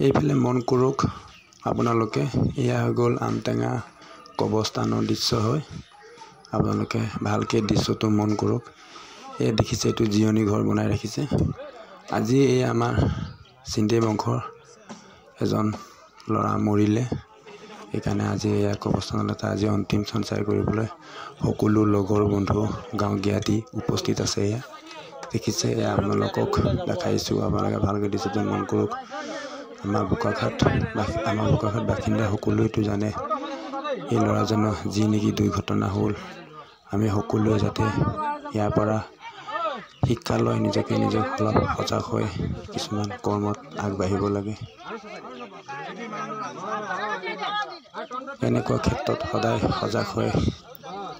এইফালে মন কৰক আপোনালোকে, এয়া হৈ গ'ল আমটেঙা কবৰস্থানৰ দৃশ্য হয়। আপোনালোকে ভালকৈ দৃশ্যটো মন কৰক। এই দেখিছে, এইটো জিৰণি ঘৰ বনাই ৰাখিছে। আজি এই আমাৰ চিন্দেই বংশৰ এজন ল'ৰা মৰিলে, সেইকাৰণে আজি এয়া কবৰস্থানত আজি অন্তিম সঞ্চাৰ কৰিবলৈ সকলো লগৰ বন্ধু গাঁও জ্ঞাতি উপস্থিত আছে। এয়া দেখিছে, এয়া আপোনালোকক দেখাইছোঁ। আপোনালোকে ভালকৈ দৃশ্যটো মন কৰক। আমাৰ বোকাখাট বাসিন্দা সকলোৱেতো জানে এই ল'ৰাজনৰ যি নেকি দুৰ্ঘটনা হ'ল। আমি সকলোৱে যাতে ইয়াৰ পৰা শিক্ষা লৈ নিজকে অলপ সজাগ হৈ কিছুমান কৰ্মত আগবাঢ়িব লাগে। এনেকুৱা ক্ষেত্ৰত সদায় সজাগ হৈ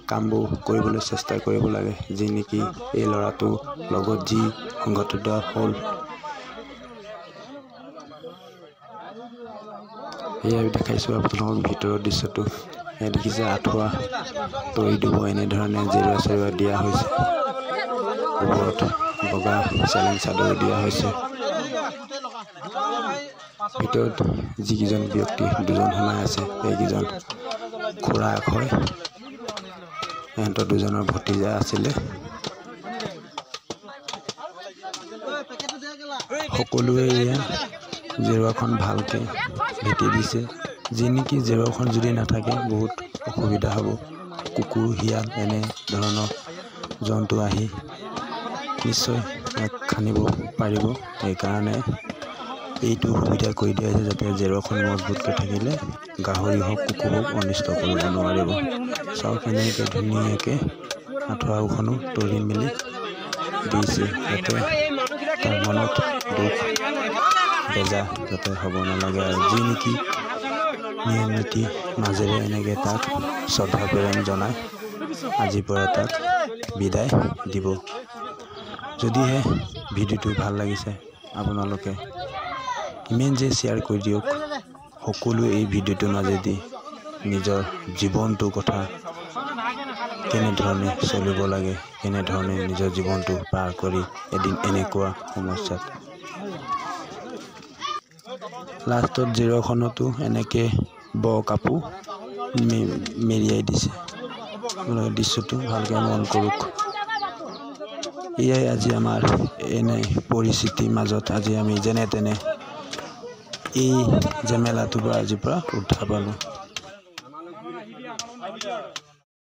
কামবোৰ কৰিবলৈ চেষ্টা কৰিব লাগে। যি নেকি এই ল'ৰাটোৰ লগত যি সংঘটিত হ'ল, এয়াই দেখাইছোঁ আপোনালোকক ভিতৰৰ দৃশ্যটো। এয়া দেখিছে, আঁঠুৱা তৰি দিব এনেধৰণে জেৰুৱা চেৰুৱা দিয়া হৈছে। ওপৰত বগা চেলেং চাদৰ দিয়া হৈছে। ভিতৰত যিকেইজন ব্যক্তি দুজন সোমাই আছে, সেইকেইজন খুৰাক হয়। সিহঁতৰ দুজনৰ ভতিজা আছিলে। সকলোৱে এয়া জেৰুৱাখন ভালকৈ ভেটি দিছে। যি নেকি জেৰুৱাখন যদি নাথাকে বহুত অসুবিধা হ'ব। কুকুৰ, শিয়াল এনে ধৰণৰ জন্তু আহি নিশ্চয় খানিব পাৰিব। সেইকাৰণে এইটো সুবিধা কৰি দিয়া হৈছে, যাতে জেৰুৱাখন মজবুতকৈ থাকিলে গাহৰি হওক, কুকুৰ হওক অনিষ্ট কৰিব নোৱাৰিব। চাওক, এনেকৈ ধুনীয়াকৈ আঁঠুৱাখনো তৰি মেলি দিছে, যাতে তাৰ মনত দুখ বেজা যাতে হ'ব নালাগে। আৰু যি নেকি নিয়ম নীতি মাজেৰে এনেকৈ তাক শ্ৰদ্ধা প্ৰেৰণ জনাই আজিৰ পৰা তাক বিদায় দিব। যদিহে ভিডিঅ'টো ভাল লাগিছে, আপোনালোকে ইমান যে শ্বেয়াৰ কৰি দিয়ক। সকলোৱে এই ভিডিঅ'টোৰ মাজেদি নিজৰ জীৱনটোৰ কথা, কেনেধৰণে চলিব লাগে, কেনেধৰণে নিজৰ জীৱনটো পাৰ কৰি এদিন এনেকুৱা সমস্যাত লাষ্টত জেৰুৱাখনতো এনেকৈ কাপোৰ মেৰিয়াই দিছে। দৃশ্যটো ভালকৈ মন কৰক। এয়াই আজি আমাৰ এনে পৰিস্থিতিৰ মাজত আজি আমি যেনে তেনে এই জেমেলাটোৰ পৰা আজিৰ পৰা উদ্ধাৰ পালোঁ।